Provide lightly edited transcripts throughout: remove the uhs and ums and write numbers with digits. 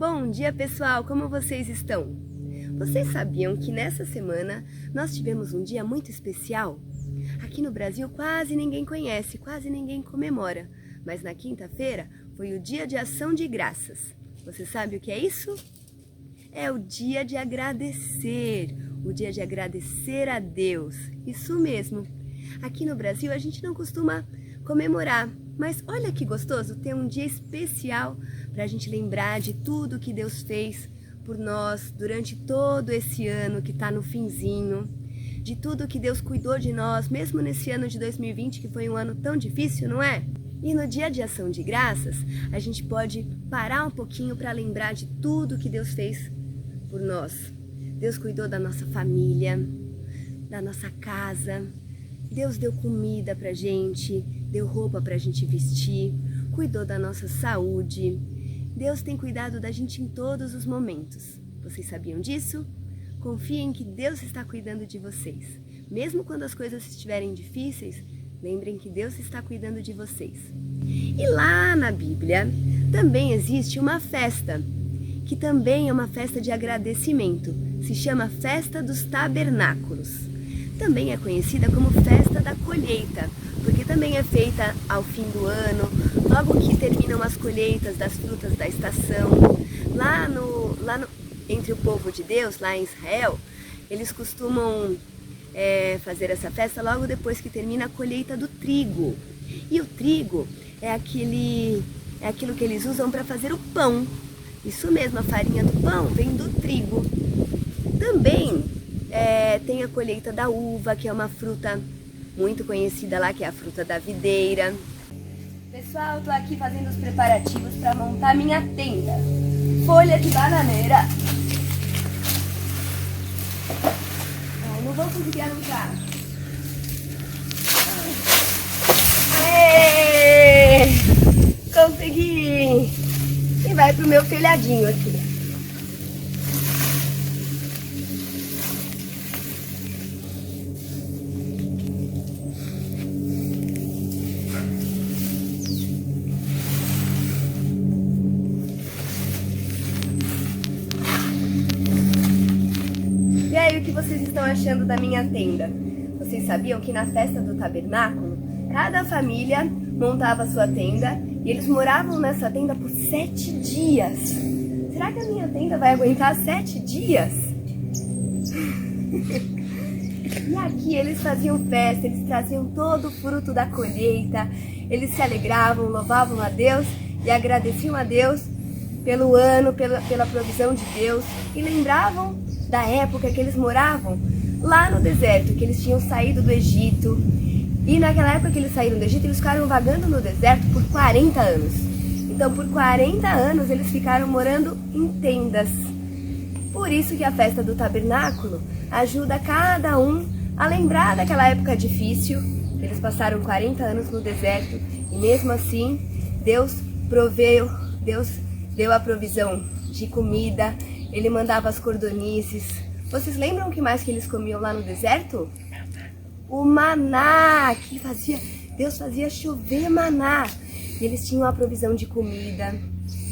Bom dia, pessoal! Como vocês estão? Vocês sabiam que nessa semana nós tivemos um dia muito especial? Aqui no Brasil quase ninguém conhece, quase ninguém comemora, mas na quinta-feira foi o Dia de Ação de Graças. Você sabe o que é isso? É o dia de agradecer, o dia de agradecer a Deus, isso mesmo. Aqui no Brasil a gente não costuma comemorar, mas olha que gostoso ter um dia especial para a gente lembrar de tudo que Deus fez por nós durante todo esse ano que está no finzinho, de tudo que Deus cuidou de nós, mesmo nesse ano de 2020 que foi um ano tão difícil, não é? E no dia de ação de graças, a gente pode parar um pouquinho para lembrar de tudo que Deus fez por nós. Deus cuidou da nossa família, da nossa casa, Deus deu comida pra gente, deu roupa pra gente vestir, cuidou da nossa saúde. Deus tem cuidado da gente em todos os momentos. Vocês sabiam disso? Confiem que Deus está cuidando de vocês. Mesmo quando as coisas estiverem difíceis, lembrem que Deus está cuidando de vocês. E lá na Bíblia também existe uma festa, que também é uma festa de agradecimento. Se chama Festa dos Tabernáculos. Também é conhecida como Festa da Colheita, porque também é feita ao fim do ano, logo que terminam as colheitas das frutas da estação. Entre o povo de Deus, lá em Israel, eles costumam fazer essa festa logo depois que termina a colheita do trigo. E o trigo é aquilo que eles usam para fazer o pão. Isso mesmo, a farinha do pão vem do trigo. Também tem a colheita da uva, que é uma fruta muito conhecida lá, que é a fruta da videira. Pessoal, eu tô aqui fazendo os preparativos para montar minha tenda. Folha de bananeira. Ai, não vou conseguir arrancar. Aê! Consegui! E vai pro meu telhadinho aqui. E aí, o que vocês estão achando da minha tenda? Vocês sabiam que na festa do tabernáculo, cada família montava a sua tenda e eles moravam nessa tenda por 7 dias. Será que a minha tenda vai aguentar 7 dias? E aqui eles faziam festa, eles traziam todo o fruto da colheita, eles se alegravam, louvavam a Deus e agradeciam a Deus pelo ano, pela provisão de Deus e lembravam da época que eles moravam lá no deserto, que eles tinham saído do Egito. E naquela época que eles saíram do Egito, eles ficaram vagando no deserto por 40 anos. Então, por 40 anos, eles ficaram morando em tendas. Por isso que a festa do tabernáculo ajuda cada um a lembrar daquela época difícil. Eles passaram 40 anos no deserto e mesmo assim, Deus proveu, Deus deu a provisão de comida, Ele mandava as cordonices. Vocês lembram o que mais que eles comiam lá no deserto? O maná, Deus fazia chover maná. E eles tinham a provisão de comida,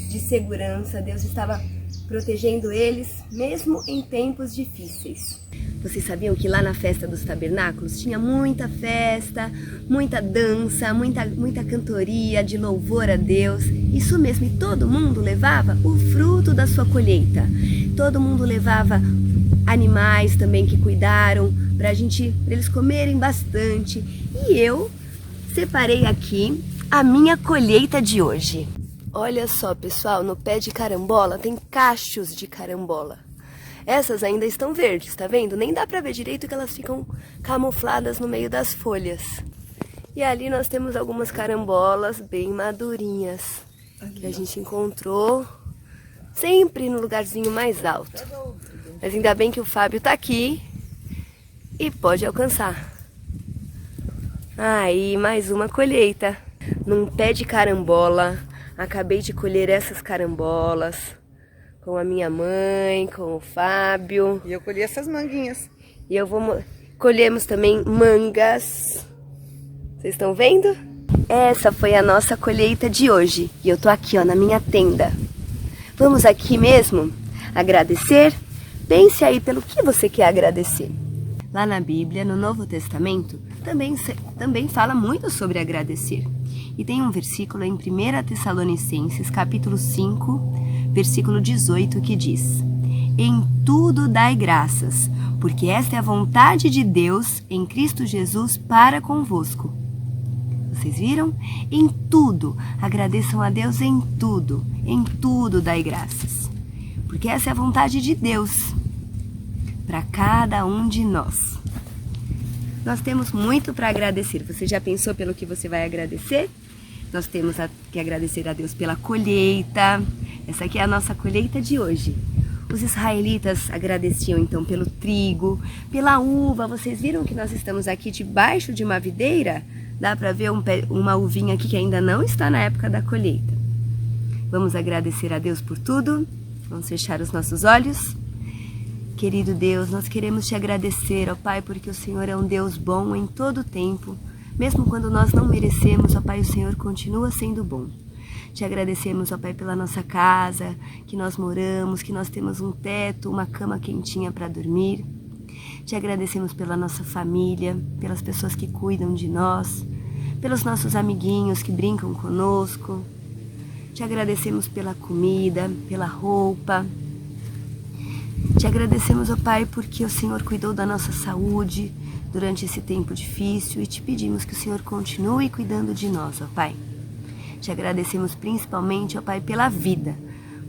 de segurança. Deus estava protegendo eles, mesmo em tempos difíceis. Vocês sabiam que lá na festa dos tabernáculos tinha muita festa, muita dança, muita cantoria de louvor a Deus? Isso mesmo, e todo mundo levava o fruto da sua colheita. Todo mundo levava animais também que cuidaram, para eles comerem bastante. E eu separei aqui a minha colheita de hoje. Olha só, pessoal, no pé de carambola tem cachos de carambola. Essas ainda estão verdes, tá vendo? Nem dá pra ver direito que elas ficam camufladas no meio das folhas. E ali nós temos algumas carambolas bem madurinhas, que a gente encontrou sempre no lugarzinho mais alto. Mas ainda bem que o Fábio tá aqui e pode alcançar. Aí, mais uma colheita. Num pé de carambola, acabei de colher essas carambolas com a minha mãe, com o Fábio. E eu colhi essas manguinhas. E colhemos também mangas. Vocês estão vendo? Essa foi a nossa colheita de hoje. E eu tô aqui, ó, na minha tenda. Vamos aqui mesmo agradecer? Pense aí pelo que você quer agradecer. Lá na Bíblia, no Novo Testamento, também fala muito sobre agradecer. E tem um versículo em 1 Tessalonicenses, capítulo 5, versículo 18, que diz: em tudo dai graças, porque esta é a vontade de Deus em Cristo Jesus para convosco. Vocês viram? Em tudo, agradeçam a Deus em tudo dai graças. Porque essa é a vontade de Deus para cada um de nós. Nós temos muito para agradecer. Você já pensou pelo que você vai agradecer? Nós temos que agradecer a Deus pela colheita. Essa aqui é a nossa colheita de hoje. Os israelitas agradeciam então pelo trigo, pela uva. Vocês viram que nós estamos aqui debaixo de uma videira? Dá para ver uma uvinha aqui que ainda não está na época da colheita. Vamos agradecer a Deus por tudo? Vamos fechar os nossos olhos? Querido Deus, nós queremos te agradecer, ó Pai, porque o Senhor é um Deus bom em todo o tempo. Mesmo quando nós não merecemos, ó Pai, o Senhor continua sendo bom. Te agradecemos, ó Pai, pela nossa casa, que nós moramos, que nós temos um teto, uma cama quentinha para dormir. Te agradecemos pela nossa família, pelas pessoas que cuidam de nós, pelos nossos amiguinhos que brincam conosco. Te agradecemos pela comida, pela roupa. Te agradecemos, ó Pai, porque o Senhor cuidou da nossa saúde durante esse tempo difícil e te pedimos que o Senhor continue cuidando de nós, ó Pai. Te agradecemos principalmente, ó Pai, pela vida,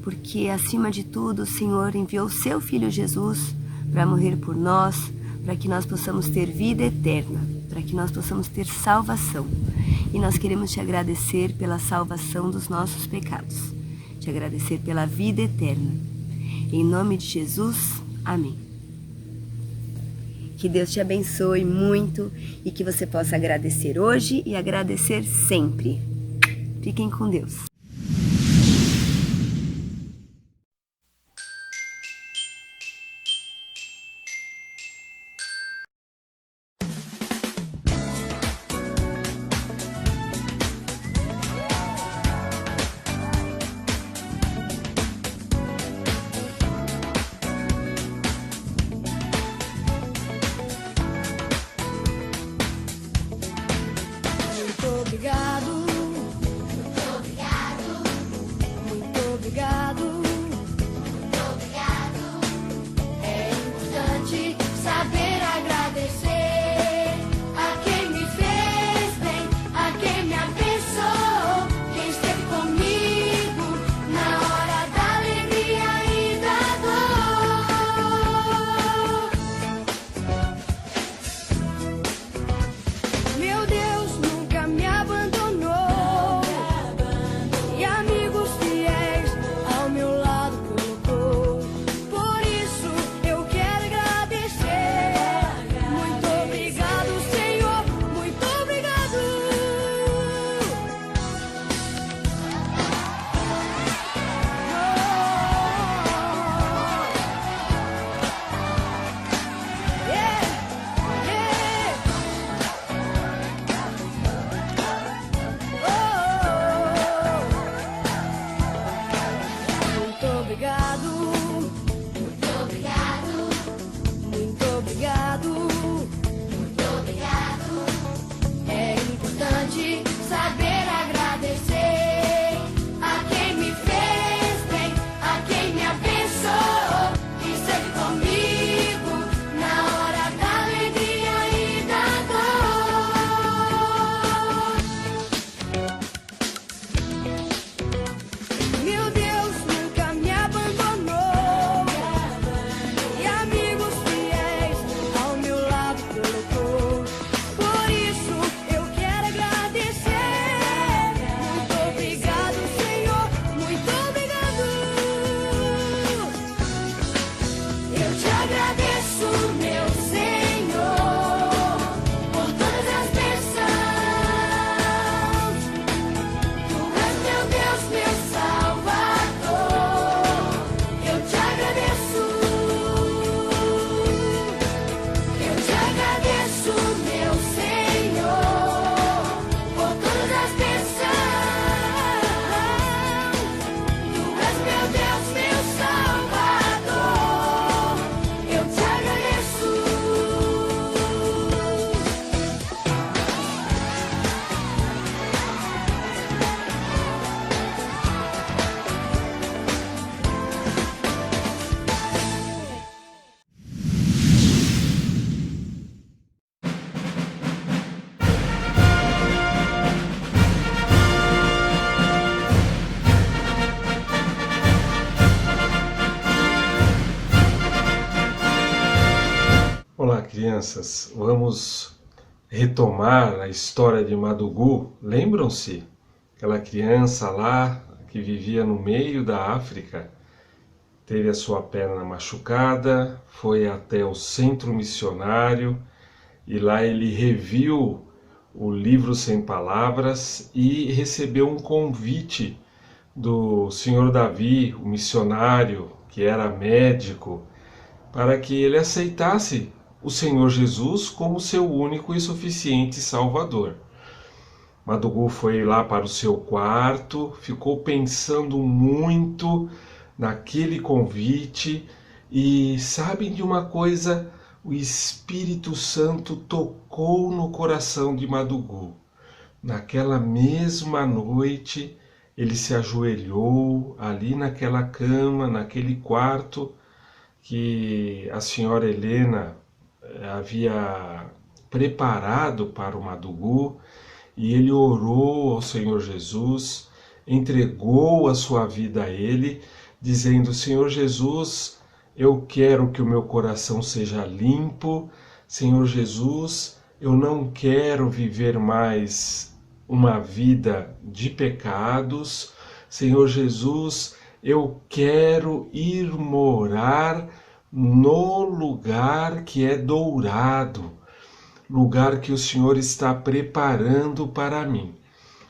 porque acima de tudo o Senhor enviou o seu Filho Jesus para morrer por nós, para que nós possamos ter vida eterna, para que nós possamos ter salvação. E nós queremos te agradecer pela salvação dos nossos pecados, te agradecer pela vida eterna. Em nome de Jesus, amém. Que Deus te abençoe muito e que você possa agradecer hoje e agradecer sempre. Fiquem com Deus. Muito obrigado. Muito obrigado. crianças, vamos retomar a história de Madugu. Lembram-se? Aquela criança lá que vivia no meio da África, teve a sua perna machucada, foi até o centro missionário e lá ele reviu o livro Sem Palavras e recebeu um convite do senhor Davi, o missionário que era médico, para que ele aceitasse o Senhor Jesus como seu único e suficiente Salvador. Madugu foi lá para o seu quarto, ficou pensando muito naquele convite e sabem de uma coisa? O Espírito Santo tocou no coração de Madugu. Naquela mesma noite, ele se ajoelhou ali naquela cama, naquele quarto que a senhora Helena havia preparado para o Madugu, e ele orou ao Senhor Jesus, entregou a sua vida a ele, dizendo: Senhor Jesus, eu quero que o meu coração seja limpo. Senhor Jesus, eu não quero viver mais uma vida de pecados. Senhor Jesus, eu quero ir morar no lugar que é dourado, lugar que o Senhor está preparando para mim.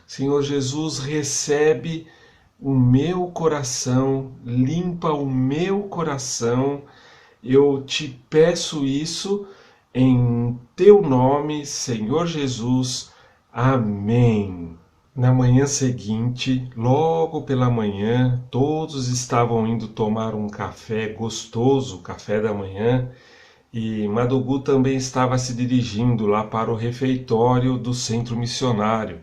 Senhor Jesus, recebe o meu coração, limpa o meu coração. Eu te peço isso em teu nome, Senhor Jesus. Amém. Na manhã seguinte, logo pela manhã, todos estavam indo tomar um café gostoso, café da manhã, e Madugu também estava se dirigindo lá para o refeitório do centro missionário.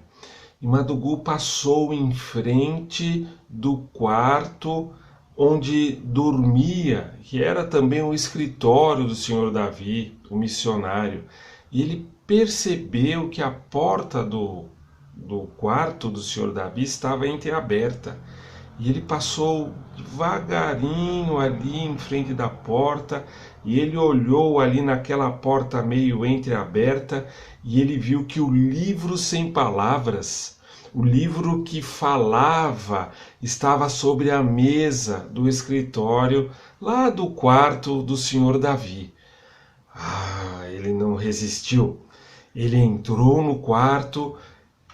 E Madugu passou em frente do quarto onde dormia, que era também o escritório do senhor Davi, o missionário. E ele percebeu que a porta do quarto do senhor Davi estava entreaberta. E ele passou devagarinho ali em frente da porta, e ele olhou ali naquela porta meio entreaberta, e ele viu que o livro Sem Palavras, o livro que falava, estava sobre a mesa do escritório lá do quarto do senhor Davi. Ele não resistiu. Ele entrou no quarto,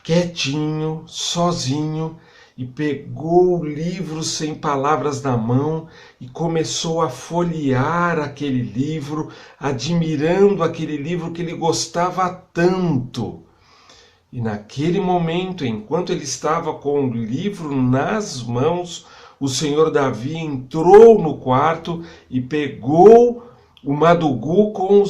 quietinho, sozinho, e pegou o livro Sem Palavras na mão e começou a folhear aquele livro, admirando aquele livro que ele gostava tanto. E naquele momento, enquanto ele estava com o livro nas mãos, o senhor Davi entrou no quarto e pegou o Madugu com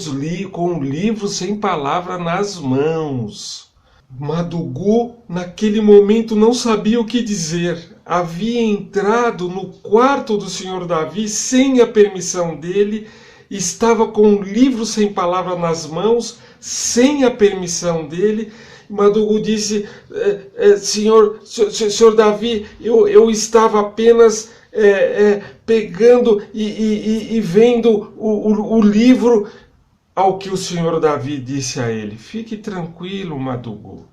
o livro Sem Palavra nas mãos. Madugu, naquele momento, não sabia o que dizer. Havia entrado no quarto do senhor Davi sem a permissão dele, estava com o livro Sem Palavra nas mãos, sem a permissão dele. Madugu disse: senhor Davi, eu estava apenas pegando e vendo o livro. Ao que o senhor Davi disse a ele: fique tranquilo, Madugu.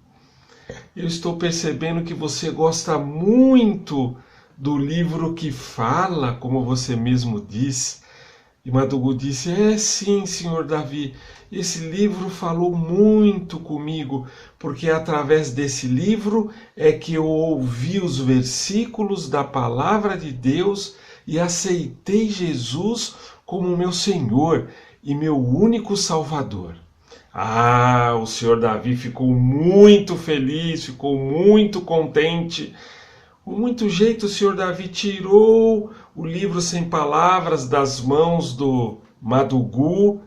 Eu estou percebendo que você gosta muito do livro que fala, como você mesmo diz. E Madugu disse: sim, senhor Davi, esse livro falou muito comigo, porque através desse livro é que eu ouvi os versículos da palavra de Deus e aceitei Jesus como meu Senhor e meu único Salvador. O senhor Davi ficou muito feliz, ficou muito contente. Com muito jeito, o senhor Davi tirou o livro Sem Palavras das mãos do Madugu,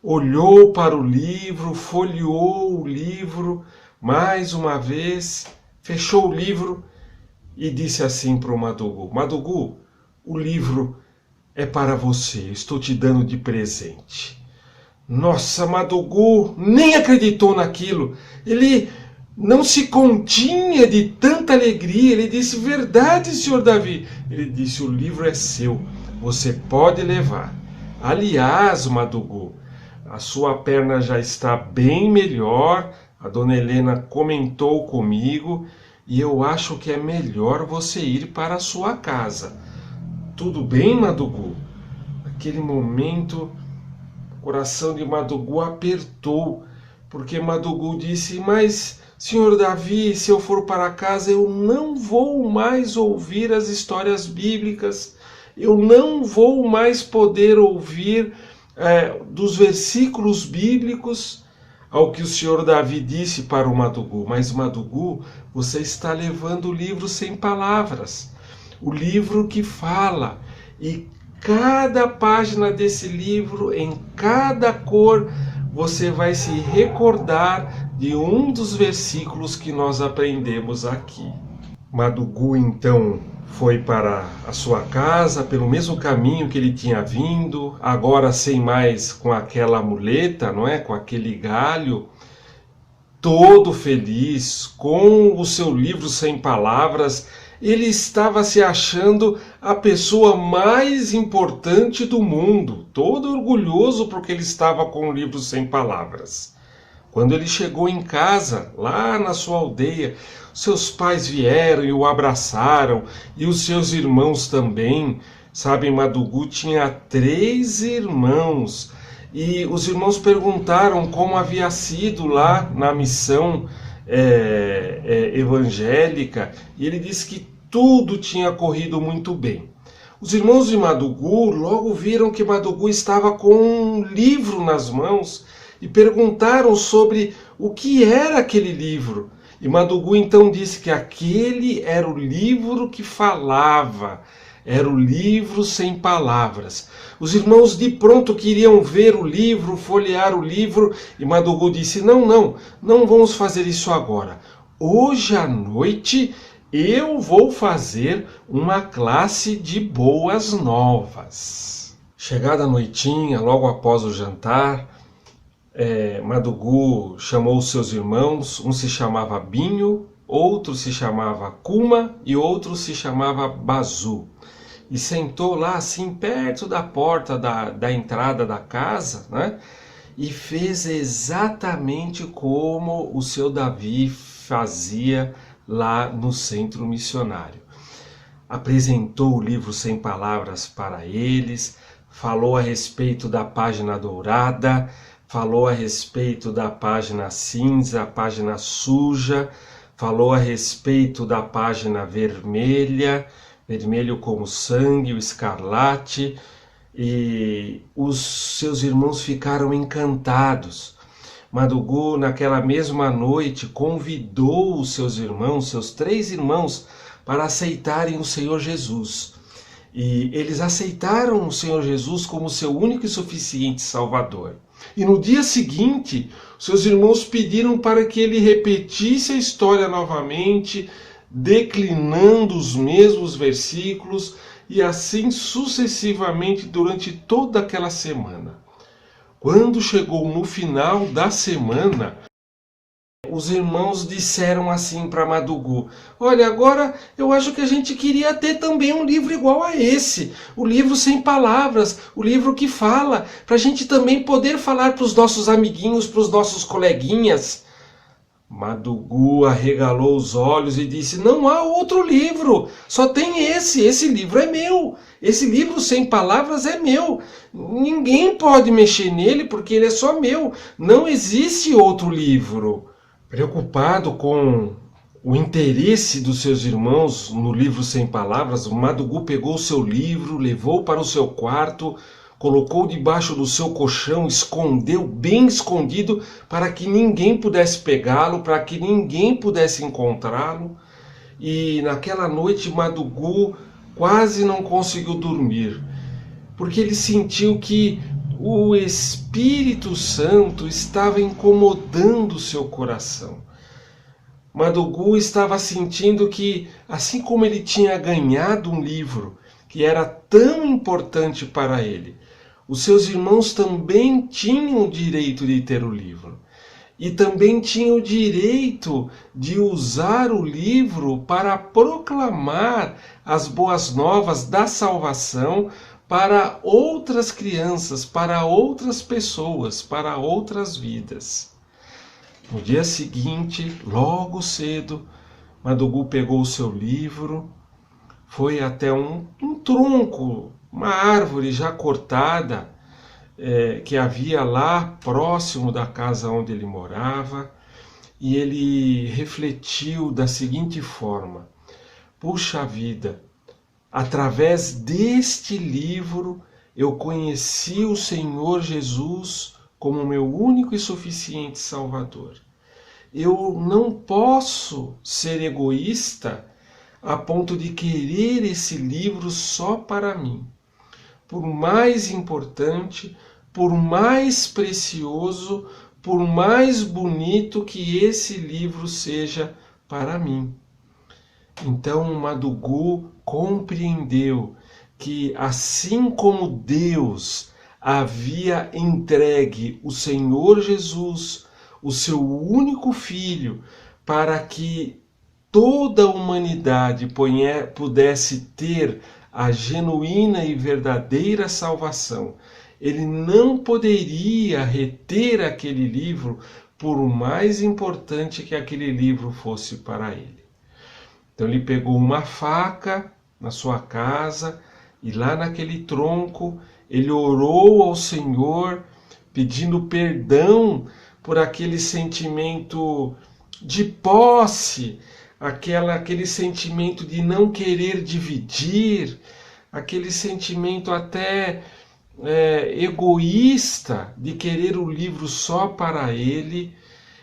olhou para o livro, folheou o livro mais uma vez, fechou o livro e disse assim para o Madugu: Madugu, o livro é para você, eu estou te dando de presente. Nossa, Madugu nem acreditou naquilo. Ele não se continha de tanta alegria. Ele disse: verdade, senhor Davi. Ele disse: o livro é seu, você pode levar. Aliás, Madugu, a sua perna já está bem melhor, a dona Helena comentou comigo e eu acho que é melhor você ir para a sua casa. Tudo bem, Madugu? Naquele momento, o coração de Madugu apertou, porque Madugu disse: mas, senhor Davi, se eu for para casa, eu não vou mais ouvir as histórias bíblicas, eu não vou mais poder ouvir dos versículos bíblicos. Ao que o senhor Davi disse para o Madugu: mas Madugu, você está levando o livro sem palavras, o livro que fala, e cada página desse livro, em cada cor, você vai se recordar de um dos versículos que nós aprendemos aqui. Madugu então foi para a sua casa pelo mesmo caminho que ele tinha vindo, agora sem mais com aquela muleta, não é? Com aquele galho, todo feliz, com o seu livro sem palavras. Ele estava se achando a pessoa mais importante do mundo, todo orgulhoso porque ele estava com o livro sem palavras. Quando ele chegou em casa, lá na sua aldeia, seus pais vieram e o abraçaram, e os seus irmãos também. Sabe, Madugu tinha 3 irmãos, e os irmãos perguntaram como havia sido lá na missão evangélica, e ele disse que tudo tinha corrido muito bem. Os irmãos de Madugu logo viram que Madugu estava com um livro nas mãos e perguntaram sobre o que era aquele livro. E Madugu então disse que aquele era o livro que falava, era o livro sem palavras. Os irmãos de pronto queriam ver o livro, folhear o livro, e Madugu disse: não vamos fazer isso agora. Hoje à noite eu vou fazer uma classe de boas novas. Chegada a noitinha, logo após o jantar, Madugu chamou os seus irmãos, um se chamava Binho, outro se chamava Kuma e outro se chamava Bazu. E sentou lá assim perto da porta da entrada da casa, né? E fez exatamente como o seu Davi fazia lá no centro missionário. Apresentou o livro sem palavras para eles, falou a respeito da página dourada, falou a respeito da página cinza, a página suja, falou a respeito da página vermelha, vermelho como sangue, o escarlate, e os seus irmãos ficaram encantados. Madugu, naquela mesma noite, convidou os seus irmãos, seus 3 irmãos, para aceitarem o Senhor Jesus. E eles aceitaram o Senhor Jesus como seu único e suficiente Salvador. E no dia seguinte, seus irmãos pediram para que ele repetisse a história novamente, declinando os mesmos versículos, e assim sucessivamente durante toda aquela semana. Quando chegou no final da semana, os irmãos disseram assim para Madugu: olha, agora eu acho que a gente queria ter também um livro igual a esse, o livro sem palavras, o livro que fala, para a gente também poder falar para os nossos amiguinhos, para os nossos coleguinhas. Madugu arregalou os olhos e disse: não há outro livro, só tem esse livro é meu, esse livro sem palavras é meu, ninguém pode mexer nele porque ele é só meu, não existe outro livro. Preocupado com o interesse dos seus irmãos no livro sem palavras, Madugu pegou o seu livro, levou para o seu quarto, colocou debaixo do seu colchão, escondeu bem escondido para que ninguém pudesse pegá-lo, para que ninguém pudesse encontrá-lo. E naquela noite Madugu quase não conseguiu dormir, porque ele sentiu que o Espírito Santo estava incomodando o seu coração. Madugu estava sentindo que, assim como ele tinha ganhado um livro que era tão importante para ele, os seus irmãos também tinham o direito de ter o livro. E também tinham o direito de usar o livro para proclamar as boas novas da salvação para outras crianças, para outras pessoas, para outras vidas. No dia seguinte, logo cedo, Madugu pegou o seu livro, foi até um tronco, uma árvore já cortada, que havia lá próximo da casa onde ele morava, e ele refletiu da seguinte forma: puxa vida, através deste livro eu conheci o Senhor Jesus como meu único e suficiente Salvador. Eu não posso ser egoísta a ponto de querer esse livro só para mim. Por mais importante, por mais precioso, por mais bonito que esse livro seja para mim. Então Madugu compreendeu que, assim como Deus havia entregue o Senhor Jesus, o seu único Filho, para que toda a humanidade pudesse ter a genuína e verdadeira salvação, ele não poderia reter aquele livro, por mais importante que aquele livro fosse para ele. Então ele pegou uma faca na sua casa e lá naquele tronco ele orou ao Senhor, pedindo perdão por aquele sentimento de posse, aquele sentimento de não querer dividir, aquele sentimento até egoísta de querer o livro só para ele.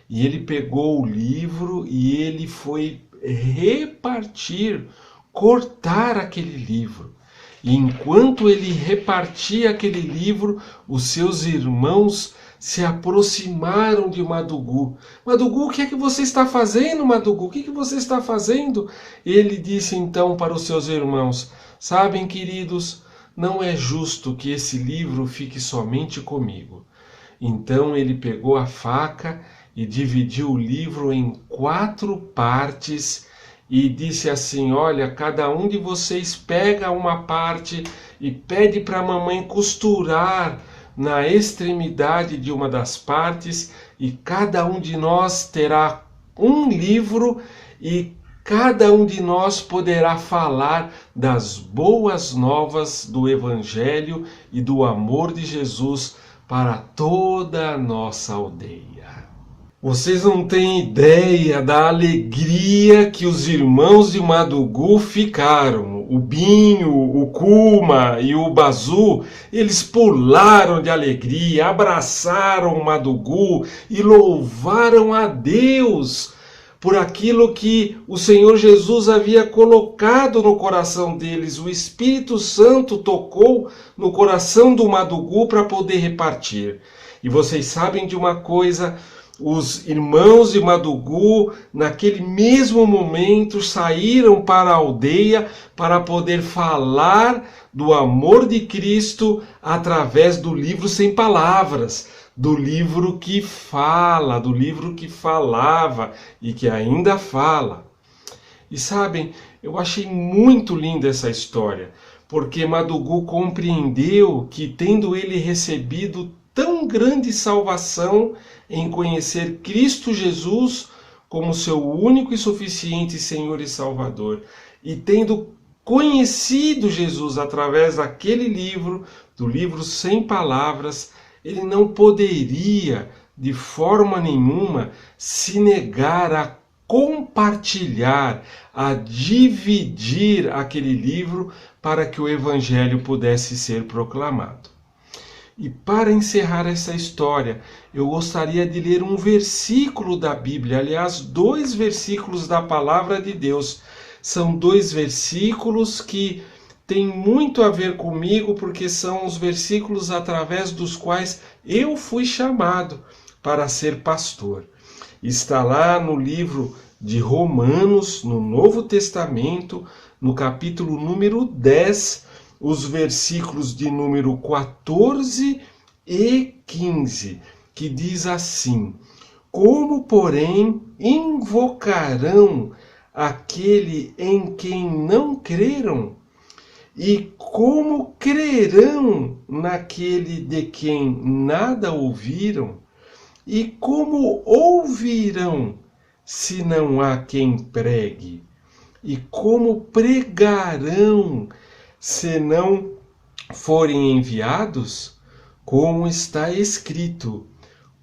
E ele pegou o livro e ele foi repartir, cortar aquele livro. E enquanto ele repartia aquele livro, os seus irmãos se aproximaram de Madugu. Madugu, o que é que você está fazendo, Madugu? O que é que você está fazendo? Ele disse então para os seus irmãos: sabem, queridos, não é justo que esse livro fique somente comigo. Então ele pegou a faca e dividiu o livro em 4 partes e disse assim: olha, cada um de vocês pega uma parte e pede para a mamãe costurar na extremidade de uma das partes, e cada um de nós terá um livro e cada um de nós poderá falar das boas novas do Evangelho e do amor de Jesus para toda a nossa aldeia. Vocês não têm ideia da alegria que os irmãos de Madugu ficaram. O Binho, o Kuma e o Bazu, eles pularam de alegria, abraçaram o Madugu e louvaram a Deus por aquilo que o Senhor Jesus havia colocado no coração deles. O Espírito Santo tocou no coração do Madugu para poder repartir. E vocês sabem de uma coisa: os irmãos de Madugu, naquele mesmo momento, saíram para a aldeia para poder falar do amor de Cristo através do livro Sem Palavras, do livro que fala, do livro que falava e que ainda fala. E sabem, eu achei muito linda essa história, porque Madugu compreendeu que, tendo ele recebido tão grande salvação em conhecer Cristo Jesus como seu único e suficiente Senhor e Salvador, e tendo conhecido Jesus através daquele livro, do livro Sem Palavras, ele não poderia de forma nenhuma se negar a compartilhar, a dividir aquele livro para que o Evangelho pudesse ser proclamado. E para encerrar essa história, eu gostaria de ler um versículo da Bíblia, aliás, 2 versículos da Palavra de Deus. São 2 versículos que têm muito a ver comigo, porque são os versículos através dos quais eu fui chamado para ser pastor. Está lá no livro de Romanos, no Novo Testamento, no capítulo número 10, os versículos de número 14 e 15, que diz assim: como, porém, invocarão aquele em quem não creram? E como crerão naquele de quem nada ouviram? E como ouvirão se não há quem pregue? E como pregarão se não forem enviados? Como está escrito: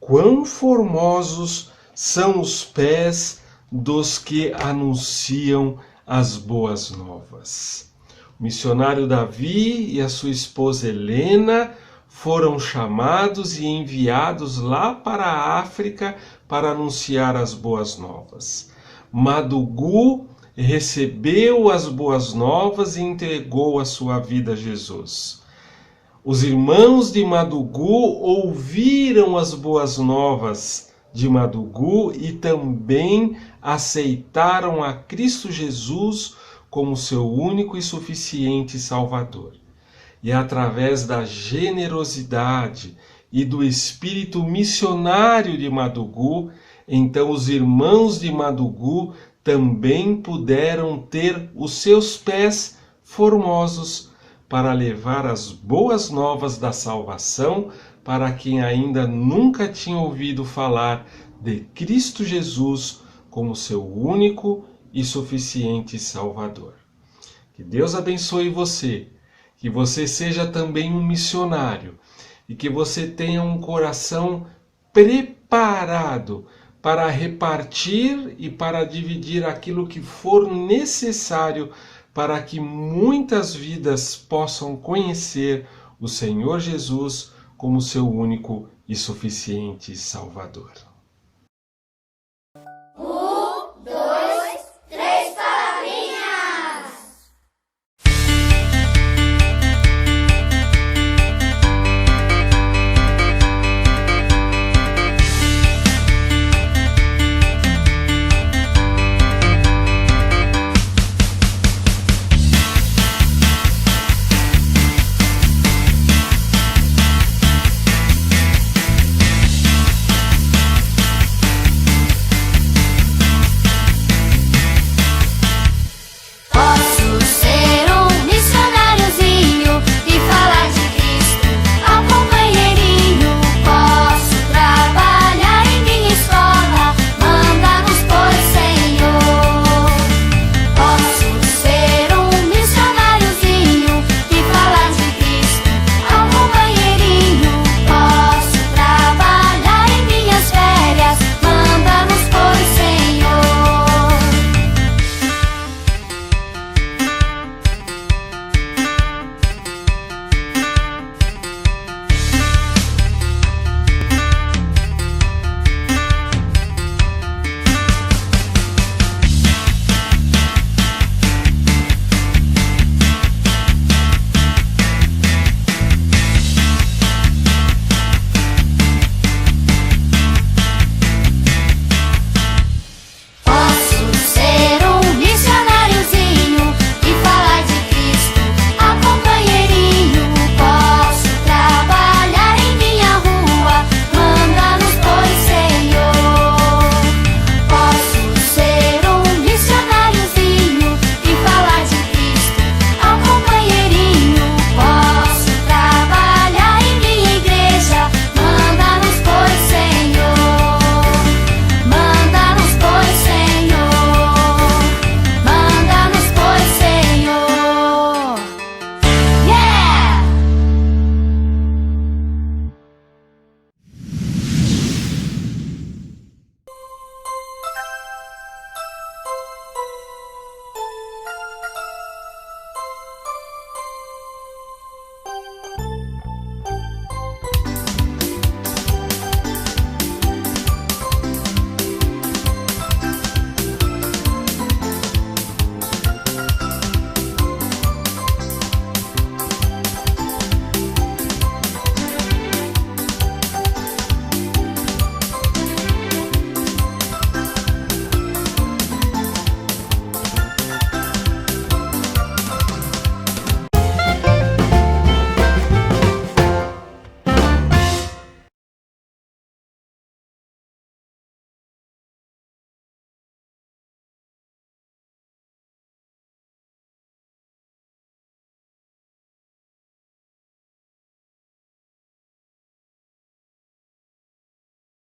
quão formosos são os pés dos que anunciam as boas novas. O missionário Davi e a sua esposa Helena foram chamados e enviados lá para a África para anunciar as boas novas. Madugu recebeu as boas novas e entregou a sua vida a Jesus. Os irmãos de Madugu ouviram as boas novas de Madugu e também aceitaram a Cristo Jesus como seu único e suficiente Salvador. E através da generosidade e do espírito missionário de Madugu, então os irmãos de Madugu também puderam ter os seus pés formosos para levar as boas novas da salvação para quem ainda nunca tinha ouvido falar de Cristo Jesus como seu único e suficiente Salvador. Que Deus abençoe você, que você seja também um missionário e que você tenha um coração preparado para repartir e para dividir aquilo que for necessário para que muitas vidas possam conhecer o Senhor Jesus como seu único e suficiente Salvador.